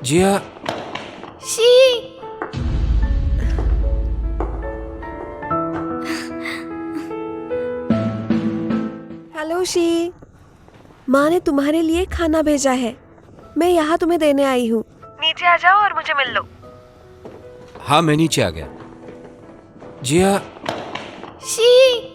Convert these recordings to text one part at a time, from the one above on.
Jiya. She. Hello she, माँ ने तुम्हारे लिए खाना भेजा है। मैं यहाँ तुम्हें देने आई हूँ। नीचे आ जाओ और मुझे मिल लो। हाँ, मैं नीचे आ गया। जिया। शी।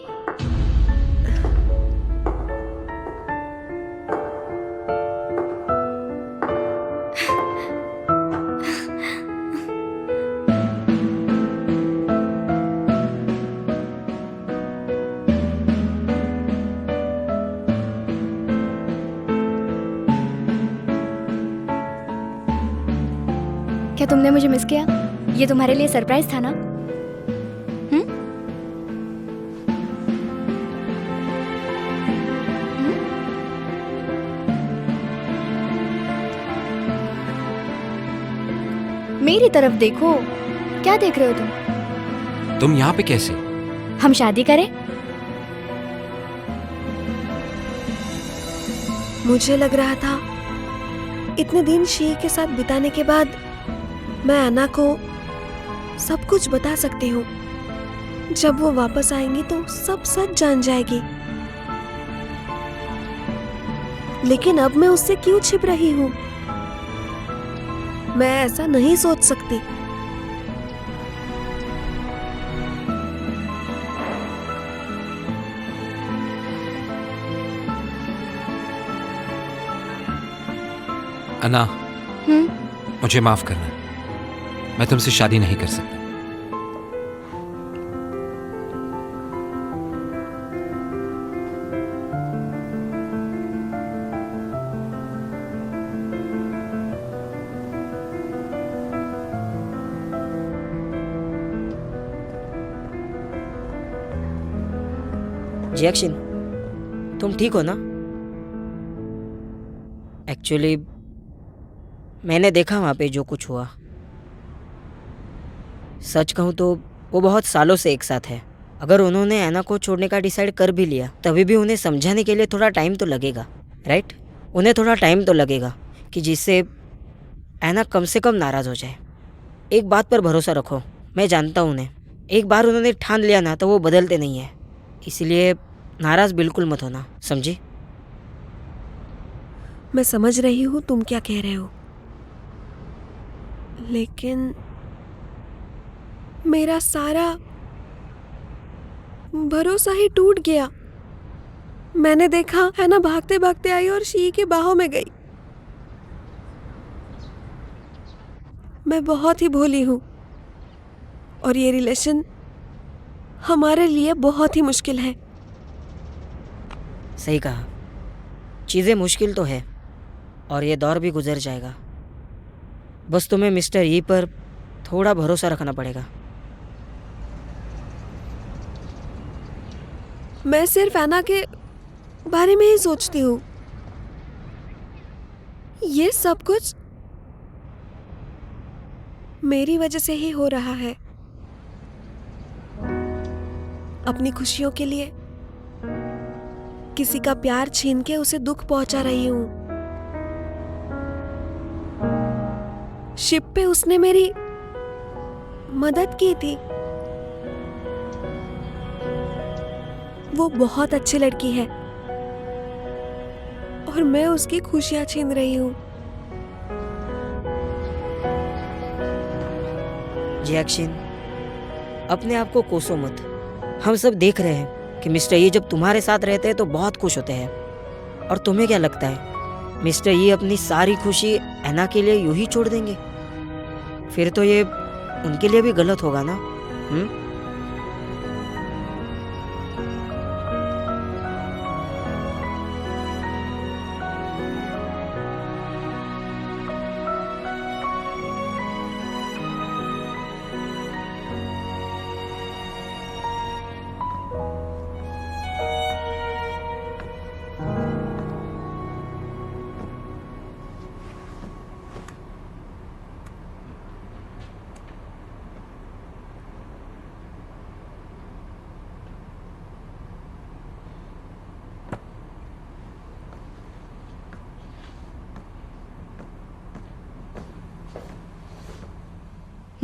क्या तुमने मुझे मिस किया? ये तुम्हारे लिए सरप्राइज था ना? मेरी तरफ देखो। क्या देख रहे हो तुम? तुम यहाँ पे कैसे? हम शादी करें? मुझे लग रहा था इतने दिन शी के साथ बिताने के बाद मैं अन्ना को सब कुछ बता सकती हूँ। जब वो वापस आएंगी तो सब सच जान जाएगी। लेकिन अब मैं उससे क्यों छिप रही हूँ? मैं ऐसा नहीं सोच सकती। अन्ना, मुझे माफ करना। मैं तुमसे शादी नहीं कर सकता। जियाक्षिन, तुम ठीक हो ना? एक्चुअली मैंने देखा वहाँ पे जो कुछ हुआ। सच कहूँ तो वो बहुत सालों से एक साथ है। अगर उन्होंने ऐना को छोड़ने का डिसाइड कर भी लिया तभी भी उन्हें समझाने के लिए थोड़ा टाइम तो लगेगा, राइट? उन्हें थोड़ा टाइम तो लगेगा कि जिससे ऐना कम से कम नाराज़ हो जाए। एक बात पर भरोसा रखो, मैं जानता हूँ उन्हें। एक बार उन्होंने ठान लिया ना तो वो बदलते नहीं है। इसलिए नाराज़ बिल्कुल मत होना, समझी? मैं समझ रही हूँ तुम क्या कह रहे हो, लेकिन मेरा सारा भरोसा ही टूट गया। मैंने देखा है ना, भागते भागते आई और शी के बाहों में गई। मैं बहुत ही भोली हूँ और ये रिलेशन हमारे लिए बहुत ही मुश्किल है। सही कहा, चीज़ें मुश्किल तो है और ये दौर भी गुजर जाएगा। बस तुम्हें मिस्टर ई पर थोड़ा भरोसा रखना पड़ेगा। मैं सिर्फ ऐना के बारे में ही सोचती हूँ। ये सब कुछ मेरी वजह से ही हो रहा है। अपनी खुशियों के लिए किसी का प्यार छीन के उसे दुख पहुंचा रही हूँ। शिप पे उसने मेरी मदद की थी। वो बहुत अच्छी लड़की है और मैं उसकी खुशियां छीन रही हूँ। जियाक्षिन, अपने आप को कोसो मत। हम सब देख रहे हैं कि मिस्टर ई जब तुम्हारे साथ रहते हैं तो बहुत खुश होते हैं। और तुम्हें क्या लगता है मिस्टर ई अपनी सारी खुशी ऐना के लिए यूं ही छोड़ देंगे? फिर तो ये उनके लिए भी गलत होगा ना?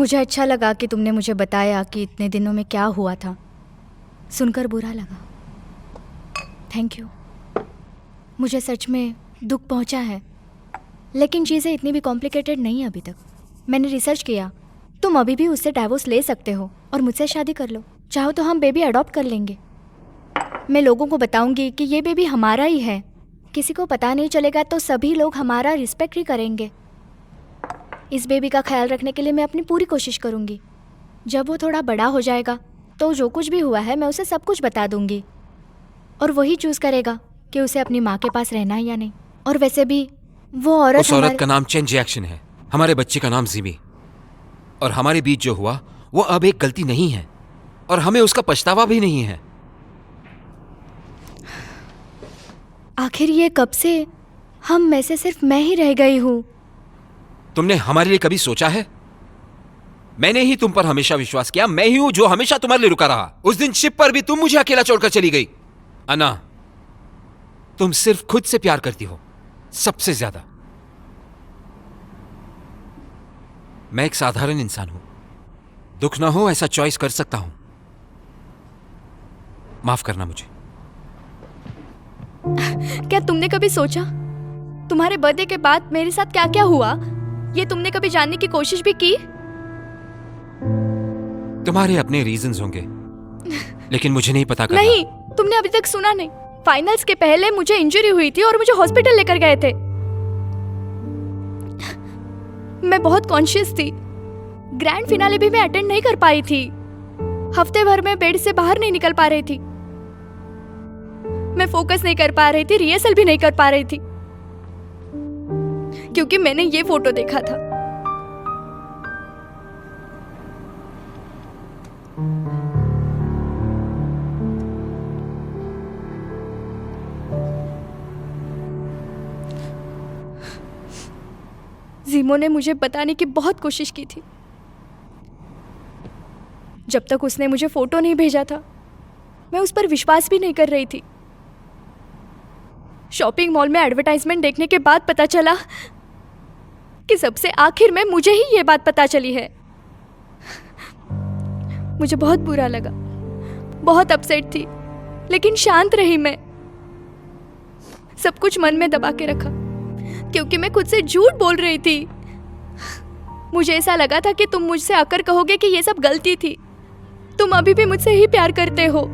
मुझे अच्छा लगा कि तुमने मुझे बताया कि इतने दिनों में क्या हुआ था। सुनकर बुरा लगा। Thank you. मुझे सच में दुख पहुंचा है, लेकिन चीज़ें इतनी भी कॉम्प्लिकेटेड नहीं है अभी तक। मैंने रिसर्च किया, तुम अभी भी उससे डाइवोर्स ले सकते हो और मुझसे शादी कर लो। चाहो तो हम बेबी अडॉप्ट कर लेंगे। मैं लोगों को बताऊंगी कि ये बेबी हमारा ही है। किसी को पता नहीं चलेगा तो सभी लोग हमारा रिस्पेक्ट ही करेंगे। इस बेबी का ख्याल रखने के लिए मैं अपनी पूरी कोशिश करूंगी। जब वो थोड़ा बड़ा हो जाएगा तो जो कुछ भी हुआ है मैं उसे सब कुछ बता दूंगी, और वही चूज़ करेगा कि उसे अपनी माँ के पास रहना है या नहीं। और वैसे भी वो औरत उस औरत का नाम चेन जैक्सन है, हमारे बच्चे का नाम जिमी। और हमारे बीच जो हुआ वो अब एक गलती नहीं है, और हमें उसका पछतावा भी नहीं है। आखिर ये कब से हम में से सिर्फ मैं ही रह गई हूँ। तुमने हमारे लिए कभी सोचा है? मैंने ही तुम पर हमेशा विश्वास किया। मैं ही हूं जो हमेशा तुम्हारे लिए रुका रहा। उस दिन शिप पर भी तुम मुझे अकेला छोड़कर चली गई। अना, तुम सिर्फ खुद से प्यार करती हो, सबसे ज्यादा। मैं एक साधारण इंसान हूं, दुख ना हो ऐसा चॉइस कर सकता हूं। माफ करना मुझे। क्या तुमने कभी सोचा तुम्हारे बर्थडे के बाद मेरे साथ क्या क्या हुआ? ये तुमने कभी जानने की कोशिश भी की? तुम्हारे अपने रीजंस होंगे, लेकिन मुझे नहीं पता करना। नहीं, तुमने अभी तक सुना नहीं। फाइनल्स के पहले मुझे इंजरी हुई थी और मुझे हॉस्पिटल लेकर गए थे। मैं बहुत कॉन्शियस थी। ग्रैंड फिनाले भी मैं अटेंड नहीं कर पाई थी। हफ्ते भर में बेड से बाहर नहीं निकल पा रही थी। मैं फोकस नहीं कर पा रही थी, रिहर्सल भी नहीं कर पा रही थी, क्योंकि मैंने ये फोटो देखा था। जीमो ने मुझे बताने की बहुत कोशिश की थी। जब तक उसने मुझे फोटो नहीं भेजा था मैं उस पर विश्वास भी नहीं कर रही थी। शॉपिंग मॉल में एडवर्टाइजमेंट देखने के बाद पता चला कि सबसे आखिर में मुझे ही ये बात पता चली है। मुझे बहुत बुरा लगा, बहुत अपसेट थी, लेकिन शांत रही। मैं सब कुछ मन में दबा के रखा, क्योंकि मैं खुद से झूठ बोल रही थी। मुझे ऐसा लगा था कि तुम मुझसे आकर कहोगे कि ये सब गलती थी, तुम अभी भी मुझसे ही प्यार करते हो।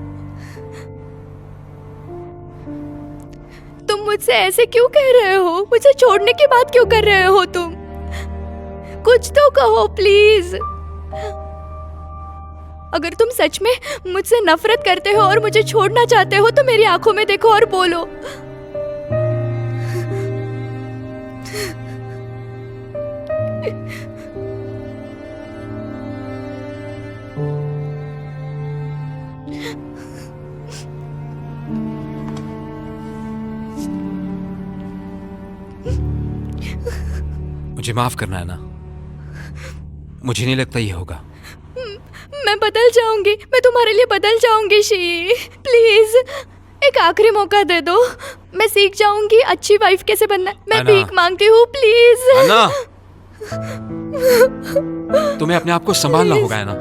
तुम मुझसे ऐसे क्यों कह रहे हो? मुझे छोड़ने की बात क्यों कर रहे हो तुम? कुछ तो कहो प्लीज। अगर तुम सच में मुझसे नफरत करते हो और मुझे छोड़ना चाहते हो तो मेरी आंखों में देखो और बोलो। मुझे माफ करना है ना, मुझे नहीं लगता ये होगा। मैं बदल जाऊंगी, मैं तुम्हारे लिए बदल जाऊंगी शी। प्लीज एक आखिरी मौका दे दो। मैं सीख जाऊंगी अच्छी वाइफ कैसे बनना। मैं भीख मांगती हूँ प्लीज। अन्ना, तुम्हें अपने आप को संभालना होगा है ना।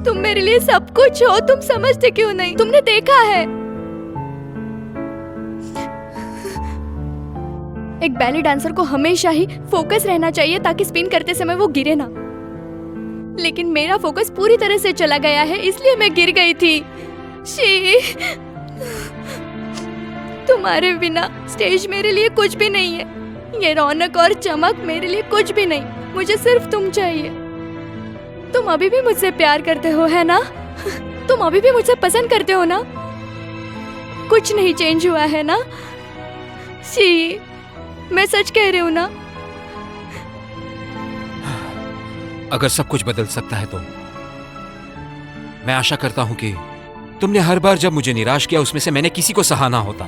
तुम मेरे लिए सब कुछ हो, तुम समझते क्यों नहीं? तुमने देखा है एक बैली डांसर को हमेशा ही फोकस रहना चाहिए ताकि स्पिन करते समय वो गिरे ना, लेकिन मेरा फोकस पूरी तरह से चला गया है, इसलिए मैं गिर गई थी। शी, तुम्हारे बिना स्टेज मेरे लिए कुछ भी नहीं है। ये रौनक और चमक मेरे लिए कुछ भी नहीं। मुझे सिर्फ तुम चाहिए। तुम अभी भी मुझसे प्यार करते हो है ना? तुम अभी भी मुझसे पसंद करते हो ना? कुछ नहीं चेंज हुआ है ना? शी, मैं सच कह रही हूँ ना? अगर सब कुछ बदल सकता है तो मैं आशा करता हूं कि तुमने हर बार जब मुझे निराश किया उसमें से मैंने किसी को सहा ना होता।